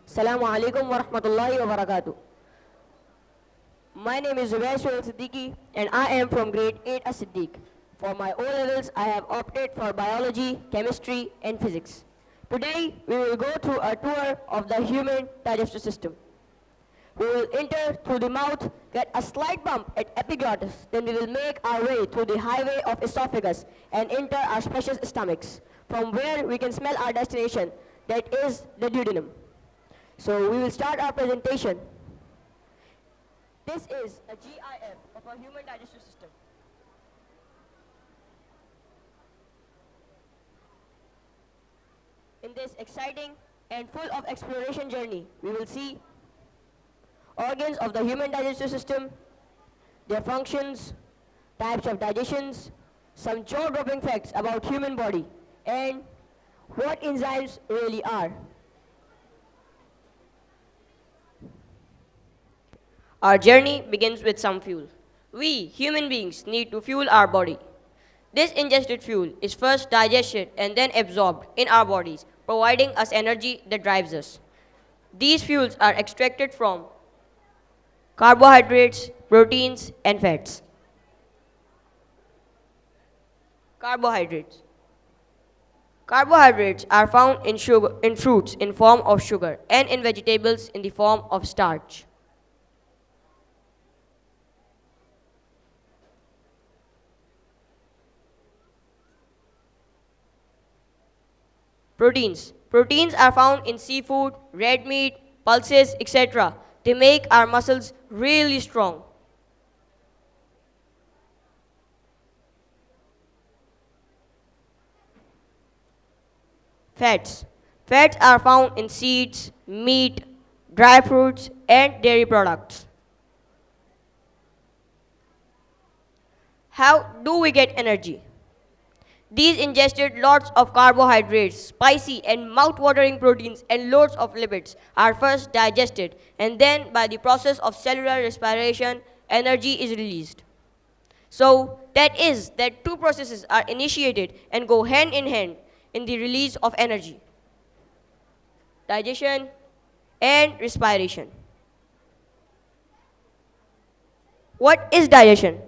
Assalamu alaikum wa rahmatullahi wa barakatuh. My name is Zubair Siddiqui and I am from grade 8 as Siddiq. For my O-levels, I have opted for biology, chemistry and physics. Today, we will go through a tour of the human digestive system. We will enter through the mouth, get a slight bump at epiglottis, then we will make our way through the highway of esophagus and enter our spacious stomachs, from where we can smell our destination, that is the duodenum. So we will start our presentation. This is a GIF of a human digestive system. In this exciting and full of exploration journey, we will see organs of the human digestive system, their functions, types of digestions, some jaw-dropping facts about human body, and what enzymes really are. Our journey begins with some fuel. We, human beings, need to fuel our body. This ingested fuel is first digested and then absorbed in our bodies, providing us energy that drives us. These fuels are extracted from carbohydrates, proteins, and fats. Carbohydrates. Carbohydrates are found in fruits in form of sugar and in vegetables in the form of starch. Proteins. Proteins are found in seafood, red meat, pulses, etc. They make our muscles really strong. Fats. Fats are found in seeds, meat, dry fruits, and dairy products. How do we get energy? These ingested lots of carbohydrates, spicy and mouth-watering proteins, and loads of lipids are first digested, and then by the process of cellular respiration, energy is released. So that is that two processes are initiated and go hand in hand in the release of energy: digestion and respiration. What is digestion?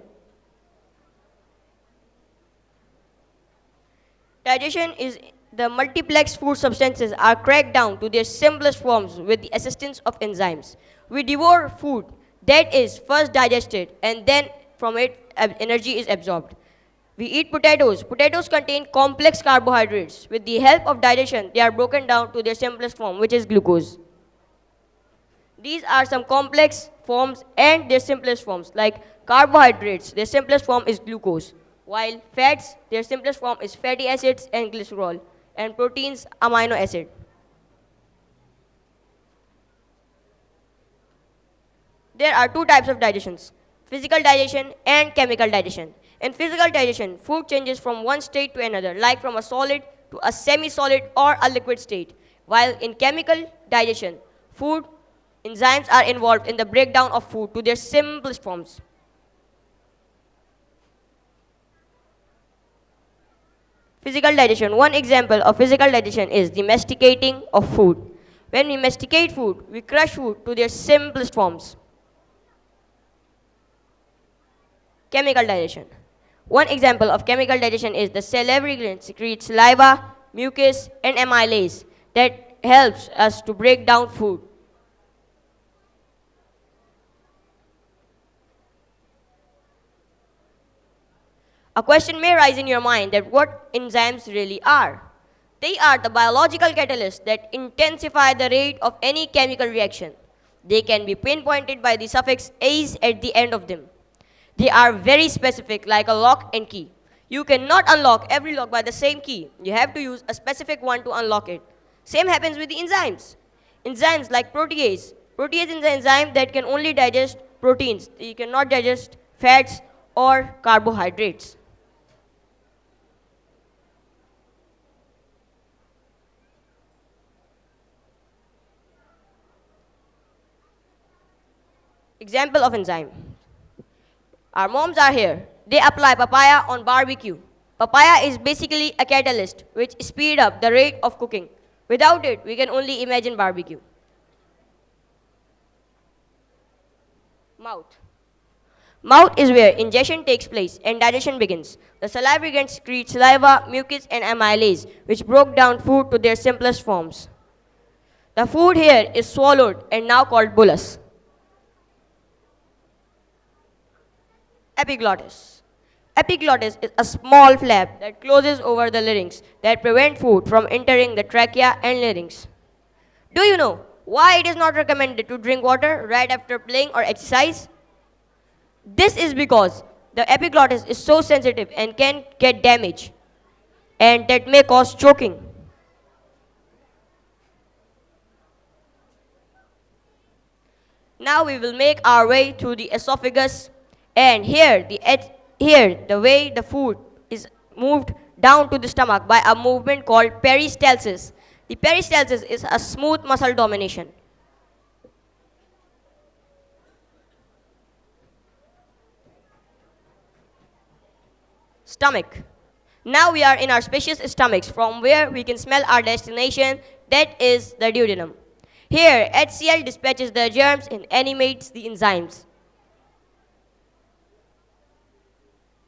Digestion is the multiplex food substances are cracked down to their simplest forms with the assistance of enzymes. We devour food that is first digested and then from it energy is absorbed. We eat potatoes. Potatoes contain complex carbohydrates. With the help of digestion, they are broken down to their simplest form, which is glucose. These are some complex forms and their simplest forms, like carbohydrates, their simplest form is glucose. While fats, their simplest form is fatty acids and glycerol, and proteins, amino acid. There are two types of digestions: physical digestion and chemical digestion. In physical digestion, food changes from one state to another, like from a solid to a semi-solid or a liquid state. While in chemical digestion, food enzymes are involved in the breakdown of food to their simplest forms. Physical digestion. One example of physical digestion is the masticating of food. When we masticate food, we crush food to their simplest forms. Chemical digestion. One example of chemical digestion is the salivary gland secretes saliva, mucus, and amylase that helps us to break down food. A question may rise in your mind that what enzymes really are. They are the biological catalysts that intensify the rate of any chemical reaction. They can be pinpointed by the suffix "ase" at the end of them. They are very specific, like a lock and key. You cannot unlock every lock by the same key. You have to use a specific one to unlock it. Same happens with the enzymes. Enzymes like protease. Protease is an enzyme that can only digest proteins. You cannot digest fats or carbohydrates. Example of enzyme. Our moms are here. They apply papaya on barbecue. Papaya is basically a catalyst which speeds up the rate of cooking. Without it, we can only imagine barbecue. Mouth. Mouth is where ingestion takes place and digestion begins. The salivary glands secrete saliva, mucus, and amylase, which broke down food to their simplest forms. The food here is swallowed and now called bolus. Epiglottis. Epiglottis is a small flap that closes over the larynx that prevent food from entering the trachea and larynx. Do you know why it is not recommended to drink water right after playing or exercise? This is because the epiglottis is so sensitive and can get damaged, and that may cause choking. Now we will make our way through the esophagus, and here the way the food is moved down to the stomach by a movement called peristalsis. The peristalsis is a smooth muscle domination. Stomach. Now we are in our spacious stomachs from where we can smell our destination, that is the duodenum. Here, HCl dispatches the germs and animates the enzymes.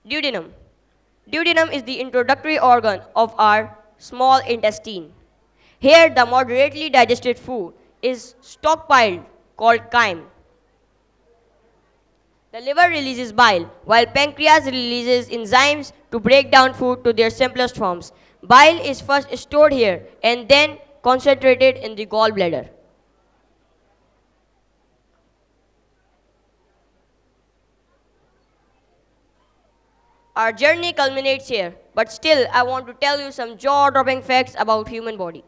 Duodenum. Duodenum is the introductory organ of our small intestine. Here, the moderately digested food is stockpiled called chyme. The liver releases bile, while pancreas releases enzymes to break down food to their simplest forms. Bile is first stored here and then concentrated in the gallbladder. Our journey culminates here, but still I want to tell you some jaw-dropping facts about human body.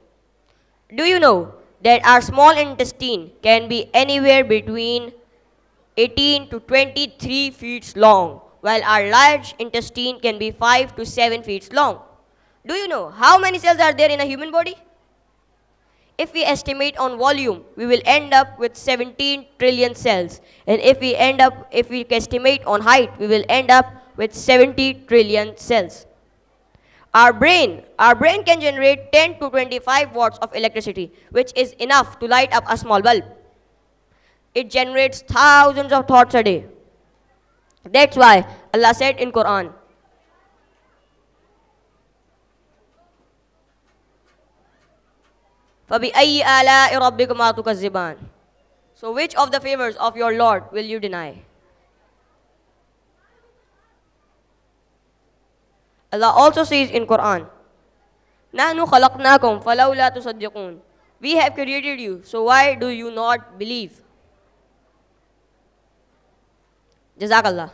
Do you know that our small intestine can be anywhere between 18 to 23 feet long, while our large intestine can be 5 to 7 feet long? Do you know how many cells are there in a human body? If we estimate on volume, we will end up with 17 trillion cells. And if we estimate on height, we will end up with 70 trillion cells. Our brain can generate 10 to 25 watts of electricity, which is enough to light up a small bulb. It generates thousands of thoughts a day. That's why Allah said in Quran, فَبِأَيِّ آلَاءِ رَبِّكُمَا تُكَذِّبَانِ. So which of the favors of your Lord will you deny? Allah also says in Quran, نَحْنُ خَلَقْنَاكُمْ فَلَوْلَا تُصَدِّقُونَ. We have created you, so why do you not believe? Jazakallah.